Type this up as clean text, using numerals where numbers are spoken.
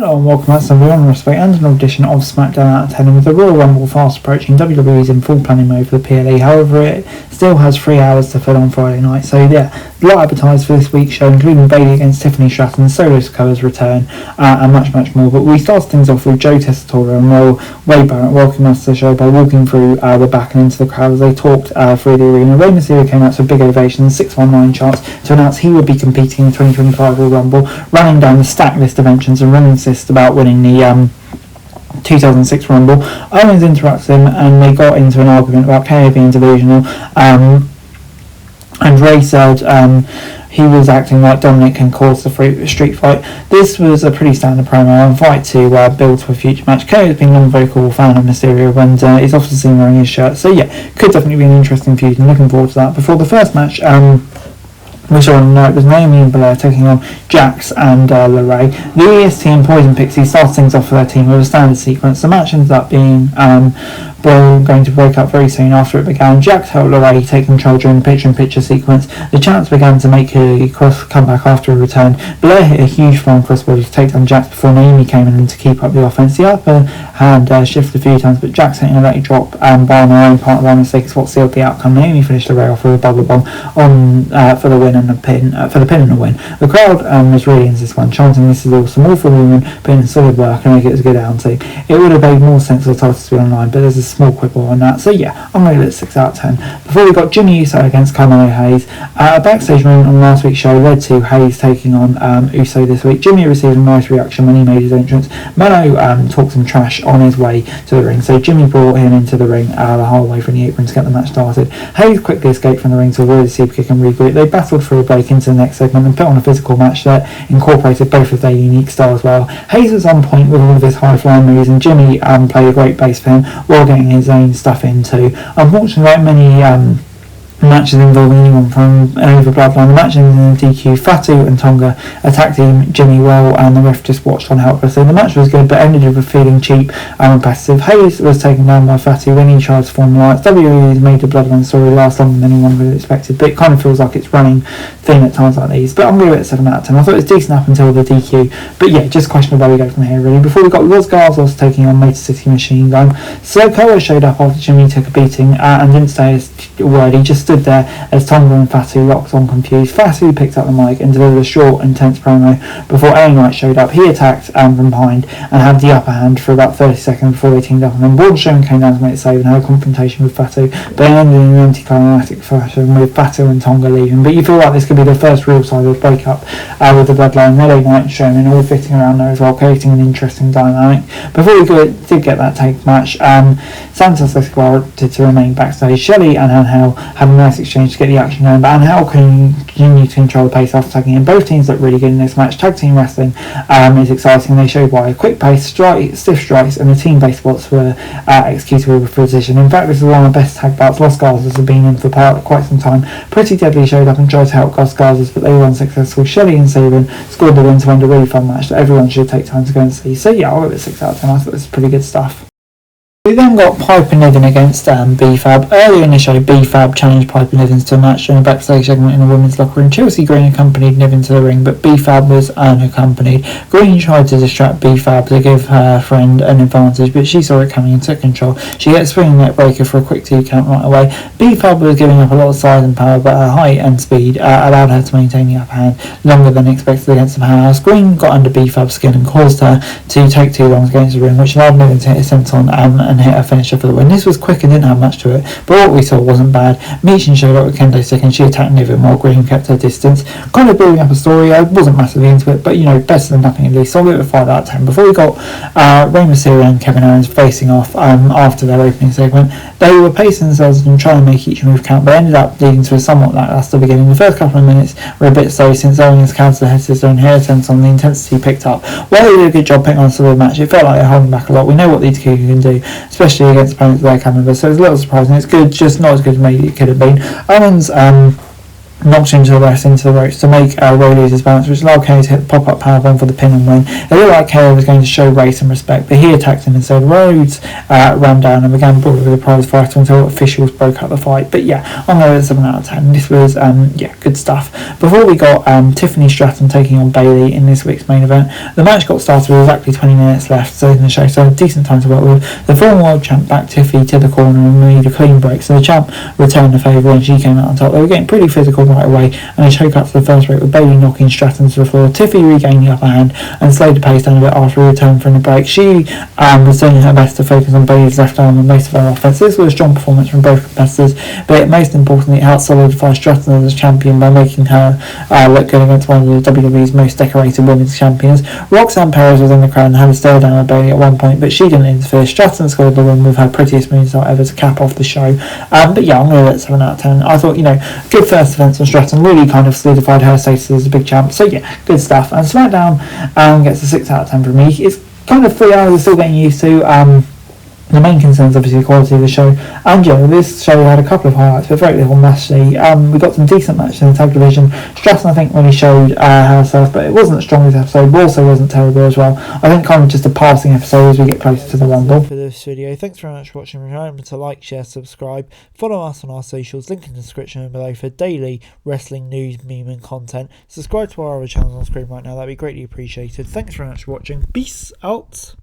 Hello and welcome to the on respect and an audition of Smackdown Out of 10, and with the Royal Rumble fast approaching, WWE's in full planning mode for the PLE. However, it still has 3 hours to fill on Friday night, so yeah, a lot advertised for this week's show, including Bayley against Tiffany Stratton, Solo Sikoa's return, and much more. But we start things off with Joe Tessitore and Wade Barrett welcoming us to the show by walking through the back and into the crowd as they talked through the arena. Rey Mysterio came out to a big ovation and 619 chants to announce he would be competing in the 2025 Royal Rumble, running down the stack list of entrants and running about winning the 2006 Rumble. Owens interrupts him and they got into an argument about KO being delusional, and Ray said he was acting like Dominic and caused the street fight. This was a pretty standard promo and fight to build to a future match. KO has been a non-vocal fan of Mysterio and is often seen wearing his shirt, so yeah, could definitely be an interesting feud and looking forward to that. Before the first match, we saw on the night was Naomi and Belair taking on Jax and LeRae. The EST and Poison Pixie started things off for their team with a standard sequence. The match ended up being going to break up very soon after it began. Jax helped LeRae take control during the picture-in-picture sequence. The chants began to make a comeback after a return. Belair hit a huge flying crossbody to take down Jax before Naomi came in to keep up the offense. The upper hand shifted a few times, but Jax hitting a late drop by on her own part by mistake is what sealed the outcome. Naomi finished LeRae off with a bubble bomb for the win and the pin and a win. The crowd was really into this one, chanting "This is awesome, all for the women, putting in solid work and make it as a good outing." It would have made more sense for the title to be online, but there's a small quibble on that, so yeah, I'm going to give it 6 out of 10. Before we got Jimmy Uso against Carmelo Hayes. A backstage moment on last week's show led to Hayes taking on Uso this week. Jimmy received a nice reaction when he made his entrance. Melo talked some trash on his way to the ring, so Jimmy brought him into the ring the whole way from the apron to get the match started. Hayes quickly escaped from the ring to avoid a super kick and regroup. They battled through a break into the next segment and put on a physical match that incorporated both of their unique styles well. Hayes was on point with all of his high-flying moves, and Jimmy played a great bass for him while getting his own stuff in too. Unfortunately, like many matches involving anyone from any of the bloodline, the match ended in DQ. Fatu and Tonga attacked Jimmy well, and the ref just watched on helplessly. The match was good, but ended with feeling cheap and repetitive. Hayes was taken down by Fatu when he tried to form the lights. WWE has made the bloodline story last longer than anyone would have expected, but it kind of feels like it's running thin at times like these. But I'm going to give it a 7 out of 10. I thought it was decent up until the DQ, but yeah, just questionable where we go from here really. Before we got Los Garzos taking on Motor City Machine Gun. Sikoa showed up after Jimmy took a beating and didn't say a word. He just stood there as Tonga and Fatu locked on confused. Fatu picked up the mic and delivered a short, intense promo before LA Knight showed up. He attacked from behind and had the upper hand for about 30 seconds before they teamed up, and then Braun Strowman came down to make the save and had a confrontation with Fatu, but it ended in an anticlimactic fashion with Fatu and Tonga leaving. But you feel like this could be the first real side of breakup with the bloodline. LA Knight and Strowman all fitting around there as well, creating an interesting dynamic. Before we did get that take match, Santos Escobar opted to remain backstage. Shelley and Angel had a nice exchange to get the action going, but Angel continued to control the pace after tagging in. Both teams look really good in this match. Tag team wrestling is exciting. They showed why. Quick pace, stiff strikes, and the team-based spots were executed with precision. In fact, this is one of the best tag bouts Los Garzas have been in for quite some time. Pretty Deadly showed up and tried to help Los Garzas, but they were unsuccessful. Shelley and Sabin scored the win to end a really fun match that everyone should take time to go and see. So yeah, I'll give it 6 out of 10. I thought this was pretty good stuff. We then got Piper Niven against B-Fab. Earlier in the show, B-Fab challenged Piper Niven to a match during a backstage segment in the women's locker room. Chelsea Green accompanied Niven to the ring, but B-Fab was unaccompanied. Green tried to distract B-Fab to give her friend an advantage, but she saw it coming and took control. She gets spinning neck breaker for a quick 2 count right away. B-Fab was giving up a lot of size and power, but her height and speed allowed her to maintain the upper hand longer than expected against the powerhouse. Green got under B-Fab's skin and caused her to take too long against the ring, which allowed Niven to hit a senton and hit a finisher for the win. This was quick and didn't have much to it, but what we saw wasn't bad. Michin showed up with kendo stick and she attacked Niven while Green kept her distance. Kind of building up a story. I wasn't massively into it, but you know, better than nothing at least. So I'll give it a 5 out of 10. Before we got Rey Mysterio and Kevin Owens facing off after their opening segment, they were pacing themselves and trying to make each move count, but ended up leading to a somewhat lackluster beginning. The first couple of minutes were a bit slow since Owens counted the head scissor and hair attempts on the intensity picked up. While they did a good job picking on the match, it felt like they're holding back a lot. We know what these two can do, especially against opponents of their caliber, so it was a little surprising. It's good, just not as good as maybe it could have been. Owens knocked into the rest into the ropes to make Ray lose his balance, which allowed KO to hit the pop-up powerbomb for the pin and win. It looked like KO was going to show Ray some respect, but he attacked him instead. Rhodes ran down and began brawling with the prize fighter until officials broke up the fight. But yeah, I'm going to 7 out of 10. This was good stuff. Before we got Tiffany Stratton taking on Bayley in this week's main event, the match got started with exactly 20 minutes left so in the show, so a decent time to work with. The former world champ backed Tiffy to the corner and made a clean break, so the champ returned the favour and she came out on top. They were getting pretty physical right away, and a choke up to the first break with Bayley knocking Stratton to the floor. Tiffy regained the upper hand and slowed the pace down a bit after a return from the break. She was doing her best to focus on Bayley's left arm and most of her offense. This was a strong performance from both competitors, but most importantly it helped solidify Stratton as champion by making her look good against one of the WWE's most decorated women's champions. Roxanne Perez was in the crowd and had a stare down at Bayley at one point, but she didn't interfere. Stratton scored the win with her prettiest moonsault ever to cap off the show. But yeah, I'm going to let 7 out of 10. I thought, good first defense from Stratton, really kind of solidified her status as a big champ. So yeah, good stuff. And SmackDown gets a 6 out of 10 from me. It's kind of 3 hours, still getting used to. The main concern is obviously the quality of the show. And this show had a couple of highlights, but very little mastery. We got some decent matches in the tag division. Stratton, I think, really showed herself, but it wasn't the strongest episode. Also wasn't terrible as well. I think kind of just a passing episode as we get closer to the Rumble. For this video, thanks very much for watching. Remember to like, share, subscribe. Follow us on our socials, link in the description below for daily wrestling news, meme and content. Subscribe to our other channels on screen right now. That'd be greatly appreciated. Thanks very much for watching. Peace out.